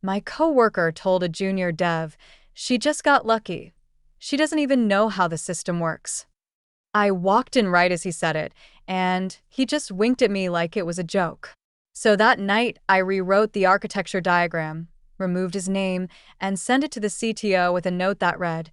My coworker told a junior dev she just got lucky. She doesn't even know how the system works. I walked in right as he said it, and he just winked at me like it was a joke. So that night, I rewrote the architecture diagram, removed his name, and sent it to the CTO with a note that read,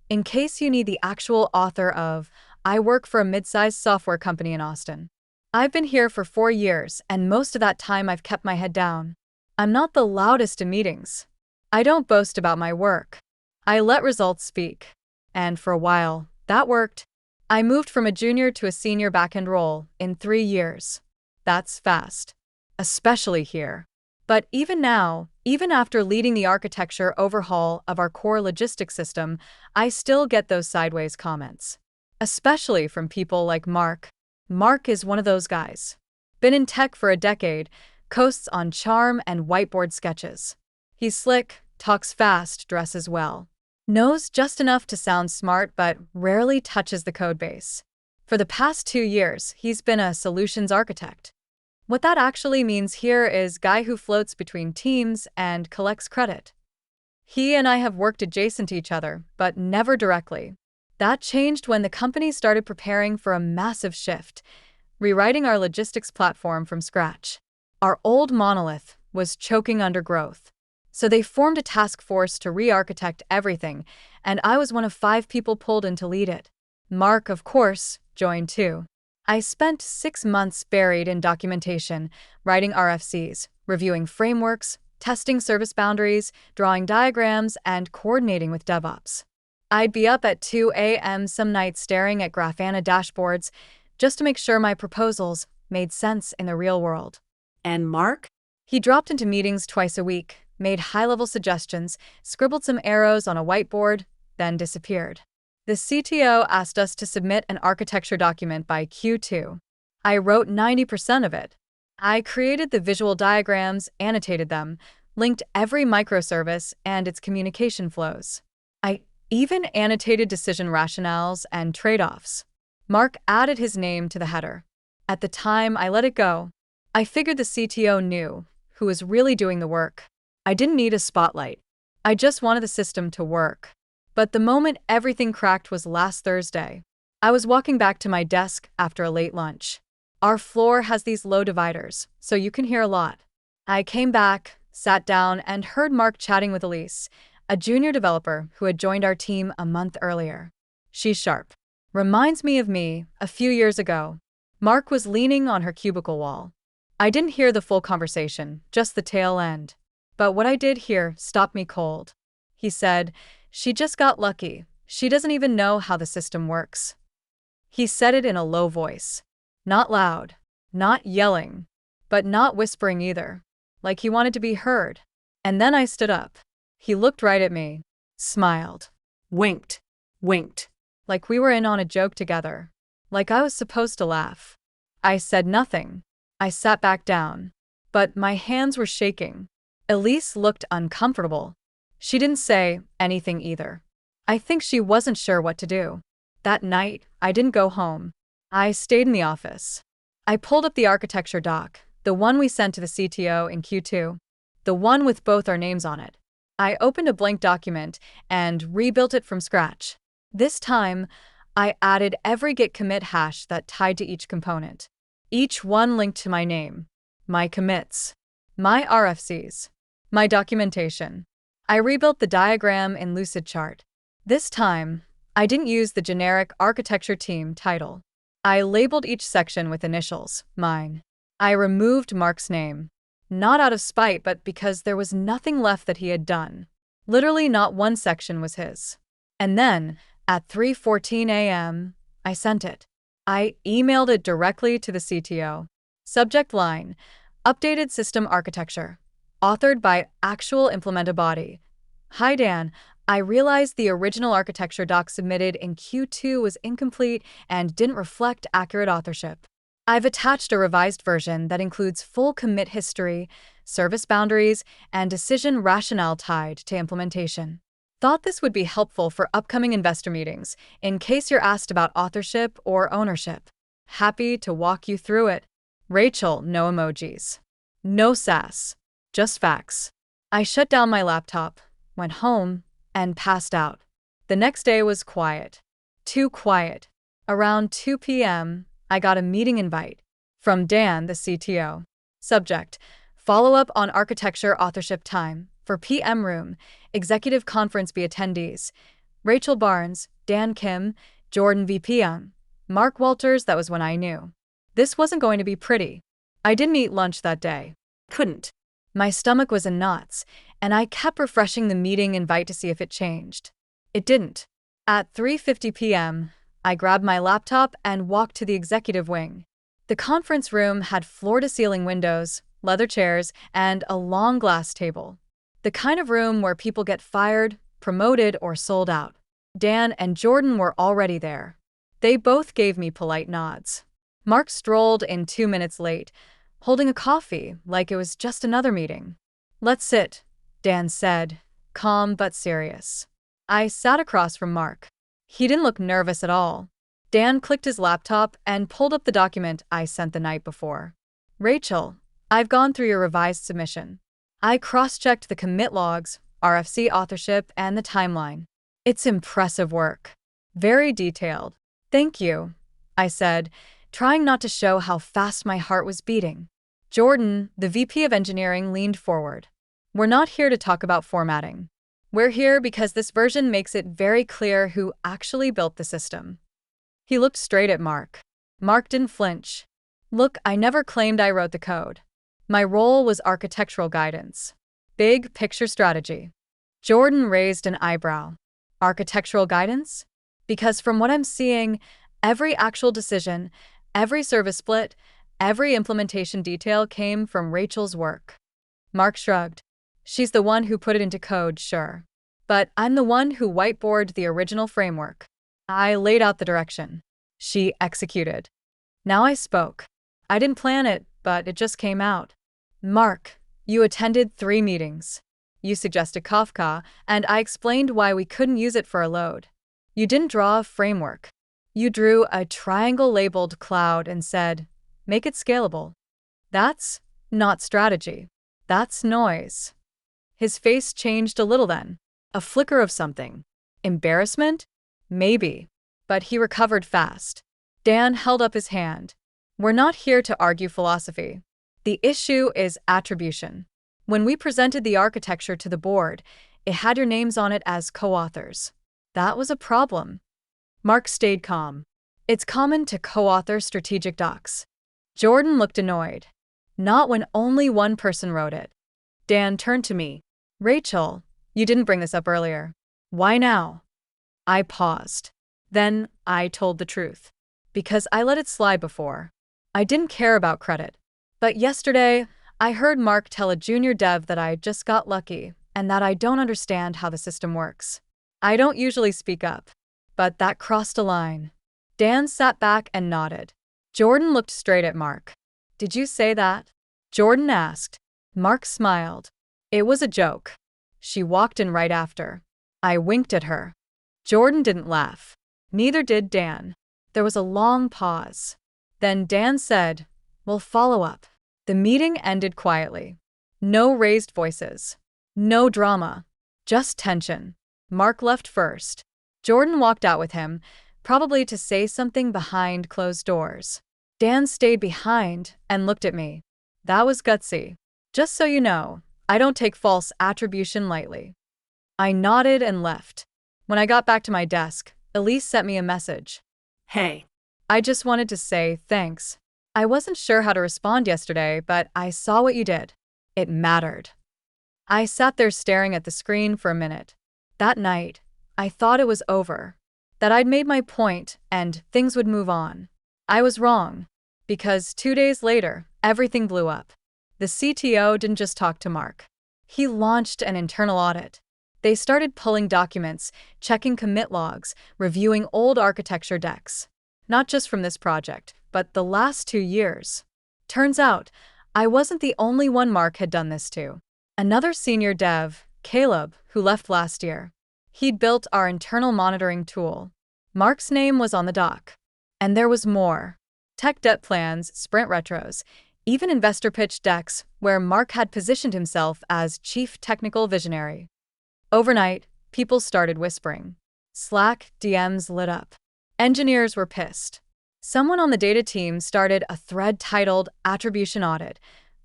"In case you need the actual author of, I work for a mid-sized software company in Austin. I've been here for 4 years, and most of that time I've kept my head down. I'm not the loudest in meetings. I don't boast about my work. I let results speak." And for a while, that worked. I moved from a junior to a senior backend role in 3 years. That's fast, especially here. But even now, even after leading the architecture overhaul of our core logistics system, I still get those sideways comments. Especially from people like Mark. Mark is one of those guys. Been in tech for a decade, coasts on charm and whiteboard sketches. He's slick, talks fast, dresses well. Knows just enough to sound smart but rarely touches the codebase. For the past 2 years, he's been a solutions architect. What that actually means here is guy who floats between teams and collects credit. He and I have worked adjacent to each other, but never directly. That changed when the company started preparing for a massive shift, rewriting our logistics platform from scratch. Our old monolith was choking under growth. So they formed a task force to re-architect everything, and I was one of 5 people pulled in to lead it. Mark, of course, joined too. I spent 6 months buried in documentation, writing RFCs, reviewing frameworks, testing service boundaries, drawing diagrams, and coordinating with DevOps. I'd be up at 2 a.m. some nights staring at Grafana dashboards just to make sure my proposals made sense in the real world. And Mark? He dropped into meetings twice a week, made high-level suggestions, scribbled some arrows on a whiteboard, then disappeared. The CTO asked us to submit an architecture document by Q2. I wrote 90% of it. I created the visual diagrams, annotated them, linked every microservice and its communication flows. I even annotated decision rationales and trade-offs. Mark added his name to the header. At the time, I let it go. I figured the CTO knew who was really doing the work. I didn't need a spotlight. I just wanted the system to work. But the moment everything cracked was last Thursday. I was walking back to my desk after a late lunch. Our floor has these low dividers, so you can hear a lot. I came back, sat down, and heard Mark chatting with Elise, a junior developer who had joined our team a month earlier. She's sharp. Reminds me of me a few years ago. Mark was leaning on her cubicle wall. I didn't hear the full conversation, just the tail end. But what I did hear stopped me cold. He said, "She just got lucky. She doesn't even know how the system works." He said it in a low voice. Not loud, not yelling, but not whispering either. Like he wanted to be heard. And then I stood up. He looked right at me, smiled, Winked. like we were in on a joke together. Like I was supposed to laugh. I said nothing. I sat back down. But my hands were shaking. Elise looked uncomfortable. She didn't say anything either. I think she wasn't sure what to do. That night, I didn't go home. I stayed in the office. I pulled up the architecture doc, the one we sent to the CTO in Q2, the one with both our names on it. I opened a blank document and rebuilt it from scratch. This time, I added every git commit hash that tied to each component. Each one linked to my name, my commits, my RFCs, my documentation. I rebuilt the diagram in Lucidchart. This time, I didn't use the generic architecture team title. I labeled each section with initials, mine. I removed Mark's name. Not out of spite, but because there was nothing left that he had done. Literally not one section was his. And then, at 3:14 a.m., I sent it. I emailed it directly to the CTO. Subject line, Updated System Architecture. Authored by Actual Implementa Body. Hi Dan, I realized the original architecture doc submitted in Q2 was incomplete and didn't reflect accurate authorship. I've attached a revised version that includes full commit history, service boundaries, and decision rationale tied to implementation. Thought this would be helpful for upcoming investor meetings in case you're asked about authorship or ownership. Happy to walk you through it. Rachel, no emojis. No sass. Just facts. I shut down my laptop, went home, and passed out. The next day was quiet. Too quiet. Around 2 p.m., I got a meeting invite from Dan, the CTO. Subject: Follow-up on architecture authorship time for PM Room, executive conference be attendees. Rachel Barnes, Dan Kim, Jordan VP Young, Mark Walters. That was when I knew this wasn't going to be pretty. I didn't eat lunch that day. Couldn't. My stomach was in knots, and I kept refreshing the meeting invite to see if it changed. It didn't. At 3:50 p.m., I grabbed my laptop and walked to the executive wing. The conference room had floor-to-ceiling windows, leather chairs, and a long glass table. The kind of room where people get fired, promoted, or sold out. Dan and Jordan were already there. They both gave me polite nods. Mark strolled in 2 minutes late, holding a coffee like it was just another meeting. "Let's sit," Dan said, calm but serious. I sat across from Mark. He didn't look nervous at all. Dan clicked his laptop and pulled up the document I sent the night before. "Rachel, I've gone through your revised submission. I cross-checked the commit logs, RFC authorship, and the timeline. It's impressive work. Very detailed." "Thank you," I said, trying not to show how fast my heart was beating. Jordan, the VP of Engineering, leaned forward. "We're not here to talk about formatting. We're here because this version makes it very clear who actually built the system." He looked straight at Mark. Mark didn't flinch. "Look, I never claimed I wrote the code. My role was architectural guidance. Big picture strategy." Jordan raised an eyebrow. "Architectural guidance? Because from what I'm seeing, every actual decision, every service split, every implementation detail came from Rachel's work." Mark shrugged. "She's the one who put it into code, sure. But I'm the one who whiteboarded the original framework. I laid out the direction. She executed." Now I spoke. "I didn't plan it, but it just came out. Mark, you attended 3 meetings. You suggested Kafka, and I explained why we couldn't use it for a load. You didn't draw a framework. You drew a triangle labeled cloud and said, 'Make it scalable.' That's not strategy. That's noise." His face changed a little then. A flicker of something. Embarrassment? Maybe. But he recovered fast. Dan held up his hand. "We're not here to argue philosophy. The issue is attribution. When we presented the architecture to the board, it had your names on it as co-authors. That was a problem." Mark stayed calm. "It's common to co-author strategic docs." Jordan looked annoyed. "Not when only one person wrote it." Dan turned to me. "Rachel, you didn't bring this up earlier. Why now?" I paused. Then I told the truth. Because I let it slide before. I didn't care about credit. But yesterday, I heard Mark tell a junior dev that I just got lucky and that I don't understand how the system works. I don't usually speak up, but that crossed a line. Dan sat back and nodded. Jordan looked straight at Mark. "Did you say that?" Jordan asked. Mark smiled. "It was a joke." She walked in right after. I winked at her. Jordan didn't laugh. Neither did Dan. There was a long pause. Then Dan said, "We'll follow up." The meeting ended quietly. No raised voices. No drama. Just tension. Mark left first. Jordan walked out with him, probably to say something behind closed doors. Dan stayed behind and looked at me. That was gutsy. "Just so you know, I don't take false attribution lightly." I nodded and left. When I got back to my desk, Elise sent me a message. "Hey." "I just wanted to say thanks. I wasn't sure how to respond yesterday, but I saw what you did. It mattered." I sat there staring at the screen for a minute. That night, I thought it was over. That I'd made my point and things would move on. I was wrong. Because 2 days later, everything blew up. The CTO didn't just talk to Mark. He launched an internal audit. They started pulling documents, checking commit logs, reviewing old architecture decks. Not just from this project, but the last 2 years. Turns out, I wasn't the only one Mark had done this to. Another senior dev, Caleb, who left last year. He'd built our internal monitoring tool. Mark's name was on the doc. And there was more. Tech debt plans, sprint retros, even investor pitch decks where Mark had positioned himself as chief technical visionary. Overnight, people started whispering. Slack DMs lit up. Engineers were pissed. Someone on the data team started a thread titled Attribution Audit.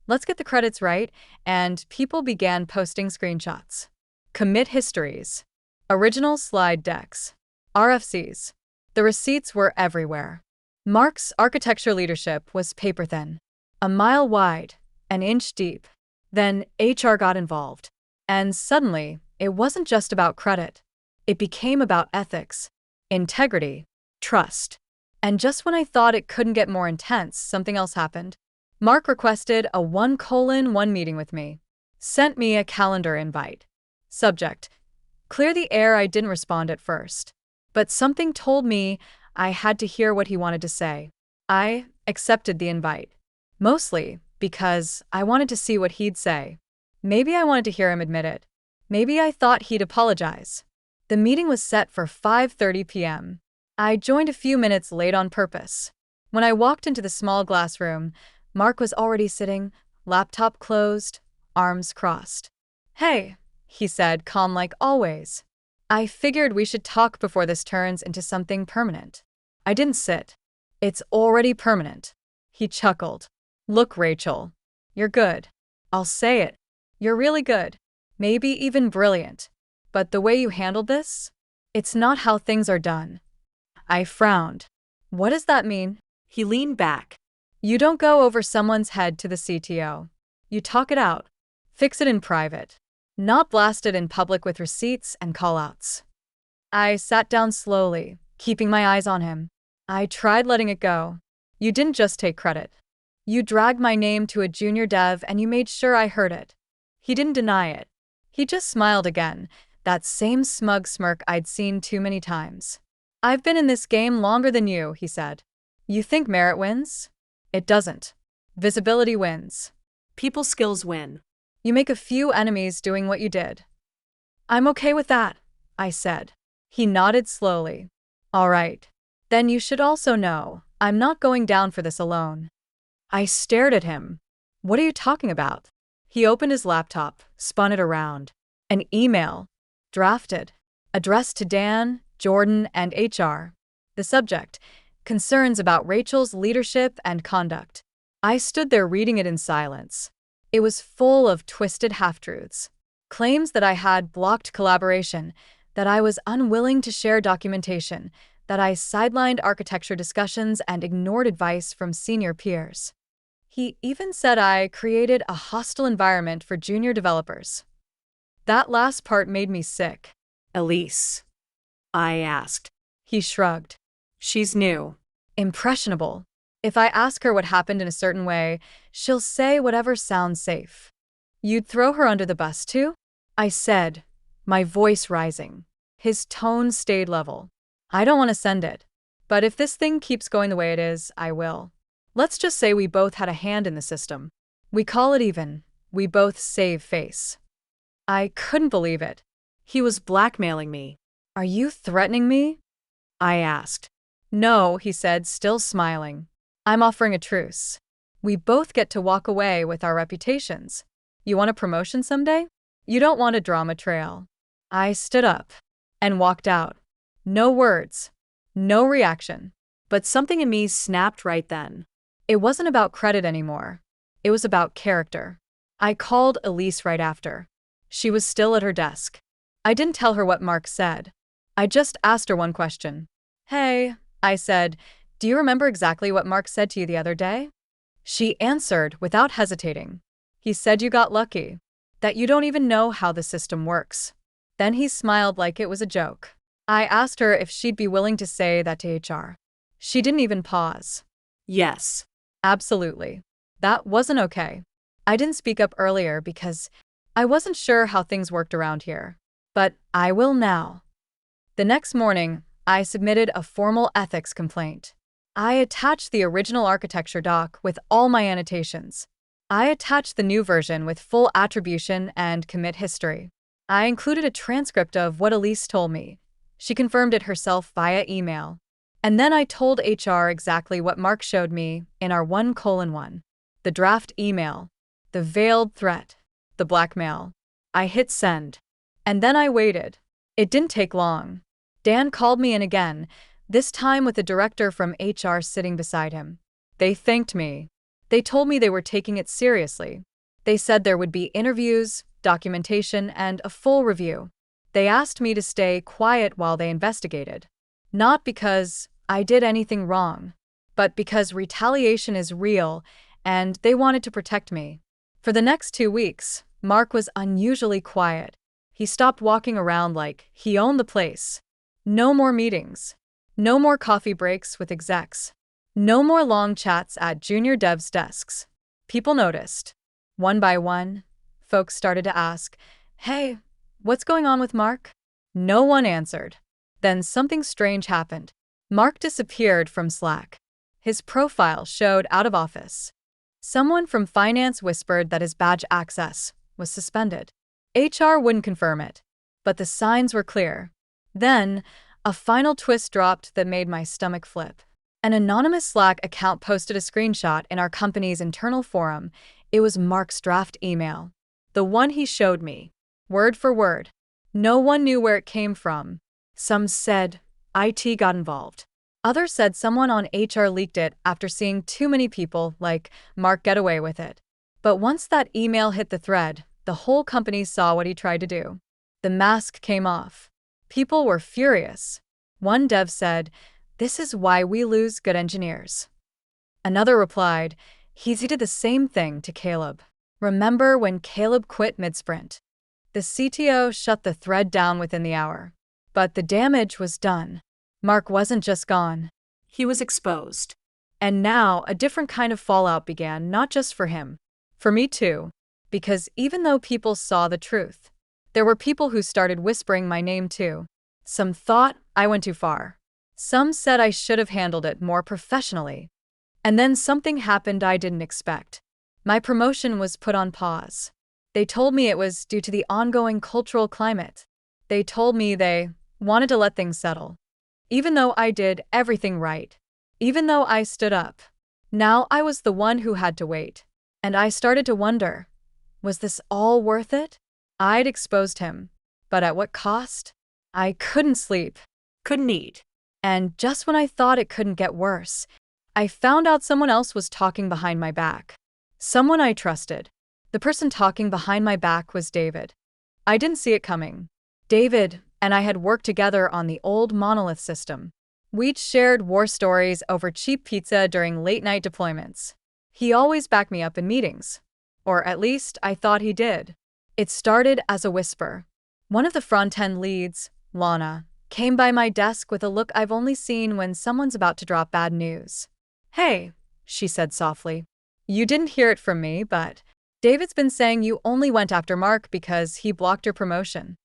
Let's get the credits right, and people began posting screenshots. Commit histories. Original slide decks. RFCs. The receipts were everywhere. Mark's architecture leadership was paper-thin. A mile wide, an inch deep. Then HR got involved. And suddenly, it wasn't just about credit. It became about ethics, integrity, trust. And just when I thought it couldn't get more intense, something else happened. Mark requested a 1:1 meeting with me. Sent me a calendar invite. Subject: clear the air. I didn't respond at first. But something told me I had to hear what he wanted to say. I accepted the invite. Mostly because I wanted to see what he'd say. Maybe I wanted to hear him admit it. Maybe I thought he'd apologize. The meeting was set for 5:30 p.m. I joined a few minutes late on purpose. When I walked into the small glass room, Mark was already sitting, laptop closed, arms crossed. "Hey," he said, calm like always. "I figured we should talk before this turns into something permanent." I didn't sit. "It's already permanent." He chuckled. "Look, Rachel. You're good. I'll say it. You're really good. Maybe even brilliant. But the way you handled this? It's not how things are done." I frowned. "What does that mean?" He leaned back. "You don't go over someone's head to the CTO. You talk it out. Fix it in private. Not blast it in public with receipts and callouts." I sat down slowly, keeping my eyes on him. I tried letting it go. "You didn't just take credit. You dragged my name to a junior dev and you made sure I heard it." He didn't deny it. He just smiled again, that same smug smirk I'd seen too many times. "I've been in this game longer than you," he said. "You think merit wins? It doesn't. Visibility wins. People skills win. You make a few enemies doing what you did." "I'm okay with that," I said. He nodded slowly. "All right. Then you should also know, I'm not going down for this alone." I stared at him. "What are you talking about?" He opened his laptop, spun it around. An email. Drafted. Addressed to Dan, Jordan, and HR. The subject: concerns about Rachel's leadership and conduct. I stood there reading it in silence. It was full of twisted half-truths. Claims that I had blocked collaboration, that I was unwilling to share documentation, that I sidelined architecture discussions and ignored advice from senior peers. He even said I created a hostile environment for junior developers. That last part made me sick. "Elise?" I asked. He shrugged. "She's new." Impressionable. If I ask her what happened in a certain way, she'll say whatever sounds safe. "You'd throw her under the bus too?" I said, my voice rising. His tone stayed level. "I don't want to send it. But if this thing keeps going the way it is, I will. Let's just say we both had a hand in the system. We call it even. We both save face." I couldn't believe it. He was blackmailing me. "Are you threatening me?" I asked. "No," he said, still smiling. "I'm offering a truce. We both get to walk away with our reputations. You want a promotion someday? You don't want a drama trail." I stood up and walked out. No words. No reaction. But something in me snapped right then. It wasn't about credit anymore. It was about character. I called Elise right after. She was still at her desk. I didn't tell her what Mark said. I just asked her one question. "Hey," I said, "do you remember exactly what Mark said to you the other day?" She answered without hesitating. "He said you got lucky. That you don't even know how the system works." Then he smiled like it was a joke. I asked her if she'd be willing to say that to HR. She didn't even pause. "Yes." "Absolutely. That wasn't okay. I didn't speak up earlier because I wasn't sure how things worked around here. But I will now." The next morning, I submitted a formal ethics complaint. I attached the original architecture doc with all my annotations. I attached the new version with full attribution and commit history. I included a transcript of what Elise told me. She confirmed it herself via email. And then I told HR exactly what Mark showed me in our 1:1. the draft email, the veiled threat, the blackmail. I hit send. And then I waited. It didn't take long. Dan called me in again, this time with the director from HR sitting beside him. They thanked me. They told me they were taking it seriously. They said there would be interviews, documentation, and a full review. They asked me to stay quiet while they investigated. Not because I did anything wrong, but because retaliation is real and they wanted to protect me. For the next 2 weeks, Mark was unusually quiet. He stopped walking around like he owned the place. No more meetings. No more coffee breaks with execs. No more long chats at junior devs' desks. People noticed. One by one, folks started to ask, "Hey, what's going on with Mark?" No one answered. Then something strange happened. Mark disappeared from Slack. His profile showed out of office. Someone from finance whispered that his badge access was suspended. HR wouldn't confirm it, but the signs were clear. Then, a final twist dropped that made my stomach flip. An anonymous Slack account posted a screenshot in our company's internal forum. It was Mark's draft email. The one he showed me. Word for word. No one knew where it came from. Some said IT got involved. Others said someone on HR leaked it after seeing too many people like Mark get away with it. But once that email hit the thread, the whole company saw what he tried to do. The mask came off. People were furious. One dev said, "This is why we lose good engineers." Another replied, "He did the same thing to Caleb. Remember when Caleb quit mid-sprint?" The CTO shut the thread down within the hour. But the damage was done. Mark wasn't just gone. He was exposed. And now a different kind of fallout began, not just for him. For me too. Because even though people saw the truth, there were people who started whispering my name too. Some thought I went too far. Some said I should have handled it more professionally. And then something happened I didn't expect. My promotion was put on pause. They told me it was due to the ongoing cultural climate. They told me they wanted to let things settle. Even though I did everything right. Even though I stood up. Now I was the one who had to wait. And I started to wonder, was this all worth it? I'd exposed him. But at what cost? I couldn't sleep. Couldn't eat. And just when I thought it couldn't get worse, I found out someone else was talking behind my back. Someone I trusted. The person talking behind my back was David. I didn't see it coming. David and I had worked together on the old monolith system. We'd shared war stories over cheap pizza during late-night deployments. He always backed me up in meetings. Or at least I thought he did. It started as a whisper. One of the front-end leads, Lana, came by my desk with a look I've only seen when someone's about to drop bad news. "Hey," she said softly. "You didn't hear it from me, but David's been saying you only went after Mark because he blocked your promotion."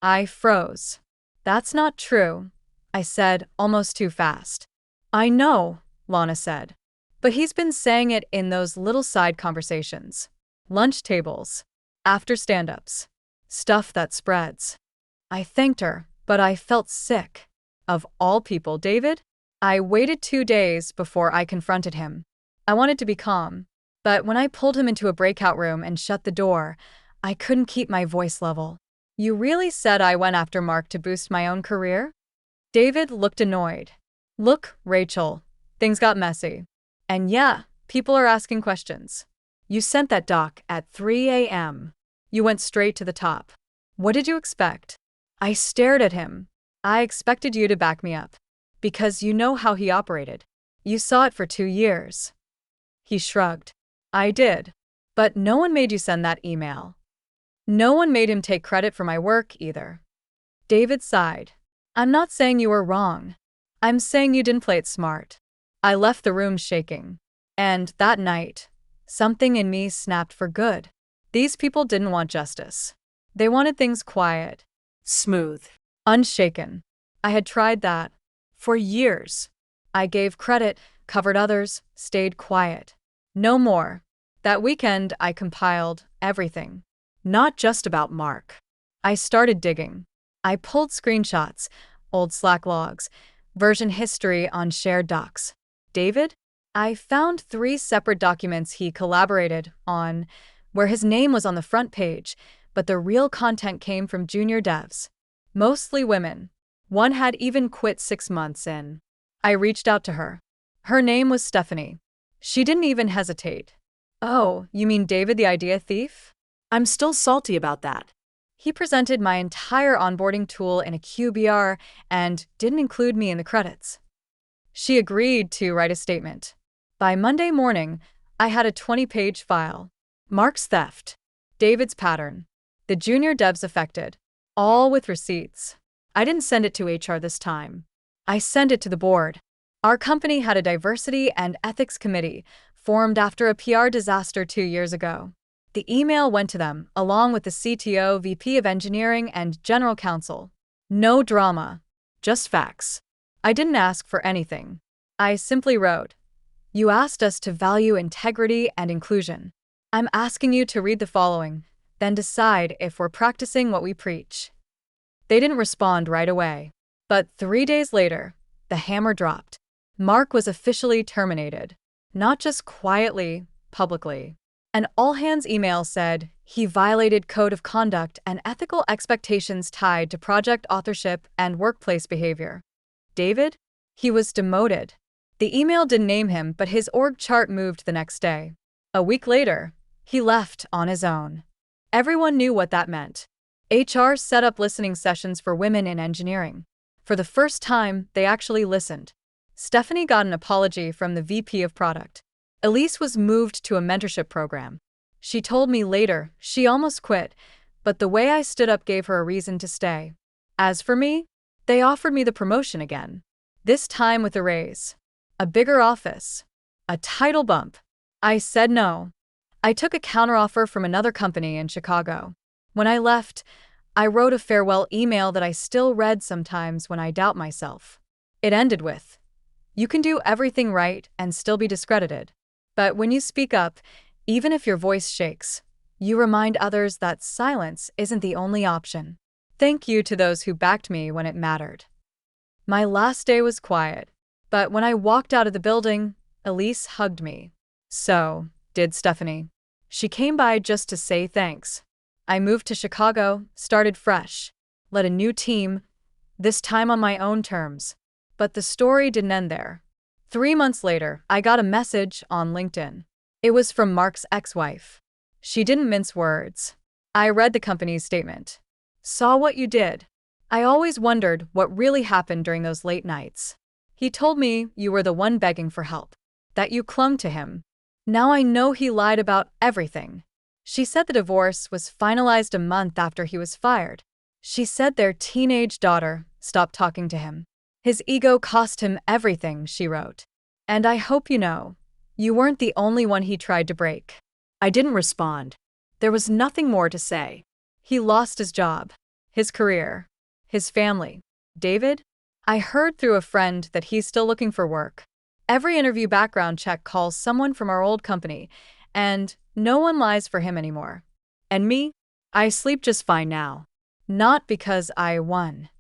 I froze. "That's not true," I said, almost too fast. "I know," Lana said. "But he's been saying it in those little side conversations. Lunch tables. After stand-ups. Stuff that spreads." I thanked her, but I felt sick. Of all people, David? I waited 2 days before I confronted him. I wanted to be calm. But when I pulled him into a breakout room and shut the door, I couldn't keep my voice level. "You really said I went after Mark to boost my own career?" David looked annoyed. "Look, Rachel, things got messy. And yeah, people are asking questions. You sent that doc at 3 a.m. You went straight to the top. What did you expect?" I stared at him. "I expected you to back me up. Because you know how he operated. You saw it for 2 years." He shrugged. "I did. But no one made you send that email. No one made him take credit for my work either." David sighed. "I'm not saying you were wrong. I'm saying you didn't play it smart." I left the room shaking. And that night, something in me snapped for good. These people didn't want justice. They wanted things quiet. Smooth. Unshaken. I had tried that. For years. I gave credit, covered others, stayed quiet. No more. That weekend I compiled everything. Not just about Mark. I started digging. I pulled screenshots, old Slack logs, version history on shared docs. David? I found 3 separate documents he collaborated on where his name was on the front page, but the real content came from junior devs. Mostly women. One had even quit 6 months in. I reached out to her. Her name was Stephanie. She didn't even hesitate. "Oh, you mean David the idea thief?" I'm still salty about that. He presented my entire onboarding tool in a QBR and didn't include me in the credits. She agreed to write a statement. By Monday morning, I had a 20-page file. Mark's theft. David's pattern. The junior devs affected. All with receipts. I didn't send it to HR this time. I sent it to the board. Our company had a diversity and ethics committee formed after a PR disaster 2 years ago. The email went to them, along with the CTO, VP of Engineering, and General Counsel. No drama. Just facts. I didn't ask for anything. I simply wrote, "You asked us to value integrity and inclusion. I'm asking you to read the following, then decide if we're practicing what we preach." They didn't respond right away. But 3 days later, the hammer dropped. Mark was officially terminated. Not just quietly, publicly. An all-hands email said he violated code of conduct and ethical expectations tied to project authorship and workplace behavior. David? He was demoted. The email didn't name him, but his org chart moved the next day. A week later, he left on his own. Everyone knew what that meant. HR set up listening sessions for women in engineering. For the first time, they actually listened. Stephanie got an apology from the VP of Product. Elise was moved to a mentorship program. She told me later she almost quit, but the way I stood up gave her a reason to stay. As for me, they offered me the promotion again. This time with a raise. A bigger office. A title bump. I said no. I took a counteroffer from another company in Chicago. When I left, I wrote a farewell email that I still read sometimes when I doubt myself. It ended with, "You can do everything right and still be discredited. But when you speak up, even if your voice shakes, you remind others that silence isn't the only option. Thank you to those who backed me when it mattered." My last day was quiet, but when I walked out of the building, Elise hugged me. So did Stephanie. She came by just to say thanks. I moved to Chicago, started fresh, led a new team, this time on my own terms. But the story didn't end there. 3 months later, I got a message on LinkedIn. It was from Mark's ex-wife. She didn't mince words. I read the company's statement. "Saw what you did. I always wondered what really happened during those late nights. He told me you were the one begging for help, that you clung to him. Now I know he lied about everything." She said the divorce was finalized a month after he was fired. She said their teenage daughter stopped talking to him. His ego cost him everything, she wrote. "And I hope you know, you weren't the only one he tried to break." I didn't respond. There was nothing more to say. He lost his job, his career, his family. David? I heard through a friend that he's still looking for work. Every interview background check calls someone from our old company, and no one lies for him anymore. And me? I sleep just fine now. Not because I won,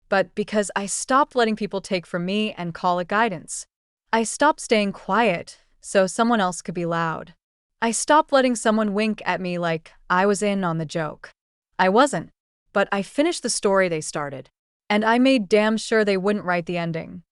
but because I stopped letting people take from me and call it guidance. I stopped staying quiet so someone else could be loud. I stopped letting someone wink at me like I was in on the joke. I wasn't, but I finished the story they started. And I made damn sure they wouldn't write the ending.